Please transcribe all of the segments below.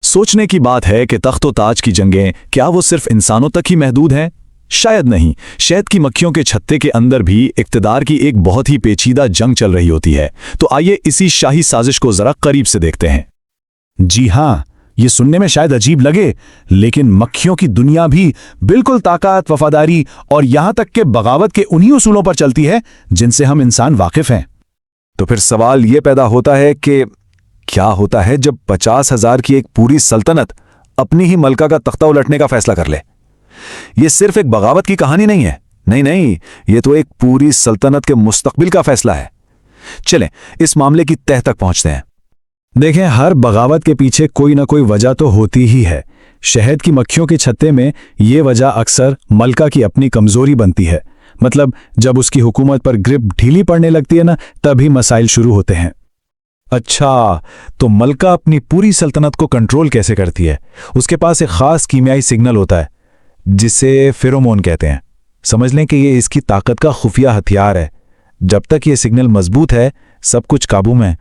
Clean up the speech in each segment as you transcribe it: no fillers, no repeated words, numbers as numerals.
सोचने की बात है कि तख्त व ताज की जंगें क्या वो सिर्फ इंसानों तक ही महदूद हैं? शायद नहीं। शहद की मक्खियों के छत्ते के अंदर भी इक्तदार की एक बहुत ही पेचीदा जंग चल रही होती है। तो आइए इसी शाही साजिश को जरा करीब से देखते हैं। जी हाँ, ये सुनने में शायद अजीब लगे, लेकिन मक्खियों की दुनिया भी बिल्कुल ताकत, वफादारी और यहां तक कि बगावत के उन्हीं उसूलों पर चलती है जिनसे हम इंसान वाकिफ हैं। तो फिर सवाल ये पैदा होता है कि क्या होता है जब 50,000 की एक पूरी सल्तनत अपनी ही मलका का तख्ता उलटने का फैसला कर ले? ये सिर्फ एक बगावत की कहानी नहीं है। नहीं, ये तो एक पूरी सल्तनत के मुस्तकबिल का फैसला है। चलें इस मामले की तह तक पहुंचते हैं। देखें, हर बगावत के पीछे कोई ना कोई वजह तो होती ही है। शहद की मक्खियों के छत्ते में ये वजह अक्सर मलका की अपनी कमजोरी बनती है। मतलब जब उसकी हुकूमत पर ग्रिप ढीली पड़ने लगती है ना, तभी मसाइल शुरू होते हैं। अच्छा, तो मलका अपनी पूरी सल्तनत को कंट्रोल कैसे करती है? उसके पास एक खास कीमियाई सिग्नल होता है जिसे फेरोमोन कहते हैं। समझ लें कि ये इसकी ताकत का खुफिया हथियार है। जब तक ये सिग्नल मजबूत है, सब कुछ काबू में है।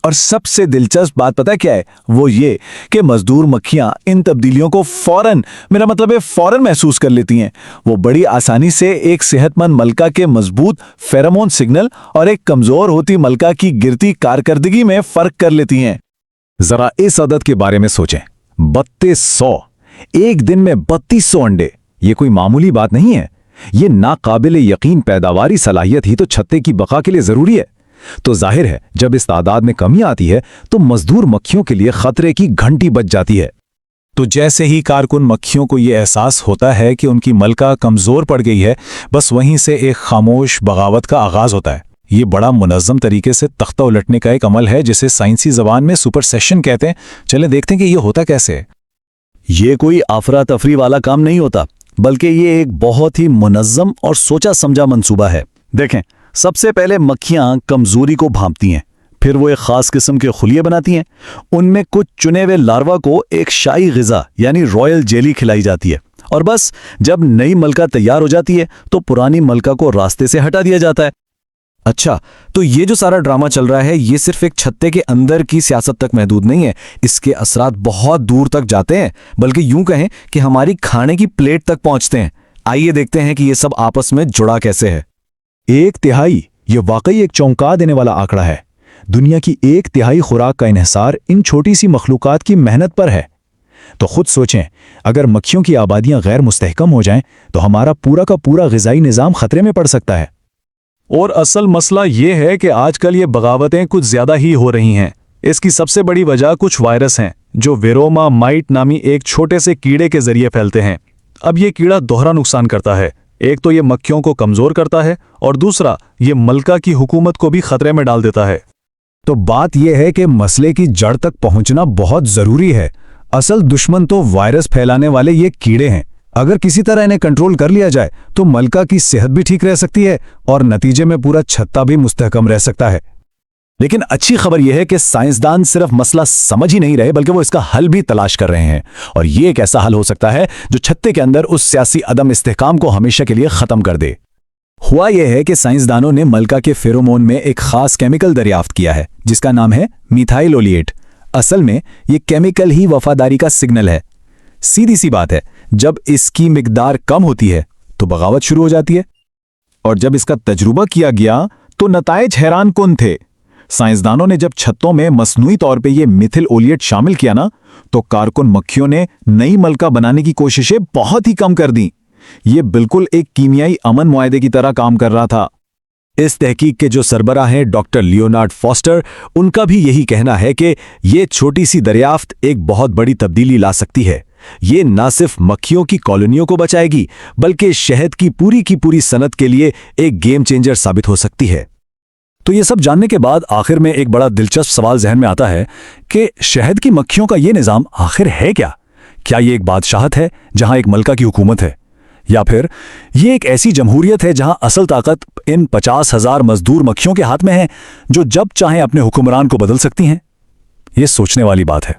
और सबसे दिलचस्प बात पता है क्या है? वो ये कि मजदूर मक्खियां इन तब्दीलियों को फौरन महसूस कर लेती हैं। वो बड़ी आसानी से एक सेहतमंद मलका के मजबूत फेरोमोन सिग्नल और एक कमजोर होती मलका की गिरती कारकर्दगी में फर्क कर लेती हैं। जरा इस अदद के बारे में सोचें, 3200। एक दिन में 3200 अंडे। ये कोई मामूली बात नहीं है। ये नाकाबिल यकीन पैदावारी सलाहियत ही तो छत्ते की बका के लिए जरूरी है। तो जाहिर है जब इस तादाद में कमी आती है तो मजदूर मक्खियों के लिए खतरे की घंटी बज जाती है। तो जैसे ही कारकुन मक्खियों को यह एहसास होता है कि उनकी मलका कमजोर पड़ गई है, बस वहीं से एक खामोश बगावत का आगाज होता है। ये बड़ा मुनज़्ज़म तरीके से तख्ता उलटने का एक अमल है जिसे साइंसी जबान में सुपरसेशन कहते हैं। चलें देखते हैं कि ये होता कैसे है। ये कोई अफरा तफरी वाला काम नहीं होता, बल्कि ये एक बहुत ही मुनज़्ज़म और सोचा समझा मंसूबा है। देखें, सबसे पहले मक्खियां कमजोरी को भांपती हैं, फिर वो एक खास किस्म के खुलिये बनाती हैं। उनमें कुछ चुने हुए लार्वा को एक शाही ग़िज़ा यानी रॉयल जेली खिलाई जाती है, और बस जब नई मलका तैयार हो जाती है तो पुरानी मलका को रास्ते से हटा दिया जाता है। अच्छा, तो ये जो सारा ड्रामा चल रहा है ये सिर्फ एक छत्ते के अंदर की सियासत तक महदूद नहीं है। इसके असरात बहुत दूर तक जाते हैं, बल्कि यूं कहें कि हमारी खाने की प्लेट तक पहुंचते हैं। आइए देखते हैं कि ये सब आपस में जुड़ा कैसे है। 1/3, ये वाकई एक चौंका देने वाला आंकड़ा है। दुनिया की 1/3 खुराक का इन्हिसार इन छोटी सी मखलूकात की मेहनत पर है। तो खुद सोचें, अगर मक्खियों की आबादियां गैर मुस्तहकम हो जाएं तो हमारा पूरा का पूरा ग़िज़ाई निज़ाम खतरे में पड़ सकता है। और असल मसला ये है कि आजकल ये बगावतें कुछ ज्यादा ही हो रही हैं। इसकी सबसे बड़ी वजह कुछ वायरस हैं जो वेरोमा माइट नामी एक छोटे से कीड़े के जरिए फैलते हैं। अब ये कीड़ा दोहरा नुकसान करता है। एक तो ये मक्खियों को कमजोर करता है और दूसरा ये मलका की हुकूमत को भी खतरे में डाल देता है। तो बात यह है कि मसले की जड़ तक पहुंचना बहुत जरूरी है। असल दुश्मन तो वायरस फैलाने वाले ये कीड़े हैं। अगर किसी तरह इन्हें कंट्रोल कर लिया जाए तो मलका की सेहत भी ठीक रह सकती है और नतीजे में पूरा छत्ता भी मुस्तहकम रह सकता है। लेकिन अच्छी खबर यह है कि साइंसदान सिर्फ मसला समझ ही नहीं रहे, बल्कि वो इसका हल भी तलाश कर रहे हैं। और ये एक ऐसा हल हो सकता है जो छत्ते के अंदर उस सियासी अदम इस्तेहकाम को हमेशा के लिए खत्म कर दे। हुआ यह है कि साइंसदानों ने मलका के फेरोमोन में एक खास केमिकल दरियाफ्त किया है जिसका नाम है मिथाइल ओलिएट। असल में ये केमिकल ही वफादारी का सिग्नल है। सीधी सी बात है, जब इसकी मिकदार कम होती है तो बगावत शुरू हो जाती है। और जब इसका तजुर्बा किया गया तो नताइज हैरान कुन थे। साइंसदानों ने जब छत्तों में मसनूई तौर पे ये मिथिल ओलिएट शामिल किया ना, तो कारकुन मक्खियों ने नई मलका बनाने की कोशिशें बहुत ही कम कर दी। ये बिल्कुल एक कीमियाई अमन मुआहदे की तरह काम कर रहा था। इस तहकीक के जो सरबराह हैं डॉक्टर लियोनार्ड फॉस्टर, उनका भी यही कहना है कि ये छोटी सी दरियाफ्त एक बहुत बड़ी तब्दीली ला सकती है। ये ना सिर्फ मक्खियों की कॉलोनियों को बचाएगी, बल्कि शहद की पूरी सनत के लिए एक गेम चेंजर साबित हो सकती है। तो ये सब जानने के बाद आखिर में एक बड़ा दिलचस्प सवाल जहन में आता है कि शहद की मक्खियों का ये निज़ाम आखिर है क्या? क्या ये एक बादशाहत है जहां एक मलका की हुकूमत है, या फिर ये एक ऐसी जमहूरियत है जहां असल ताकत इन 50,000 मजदूर मक्खियों के हाथ में है जो जब चाहें अपने हुक्मरान को बदल सकती हैं? ये सोचने वाली बात है।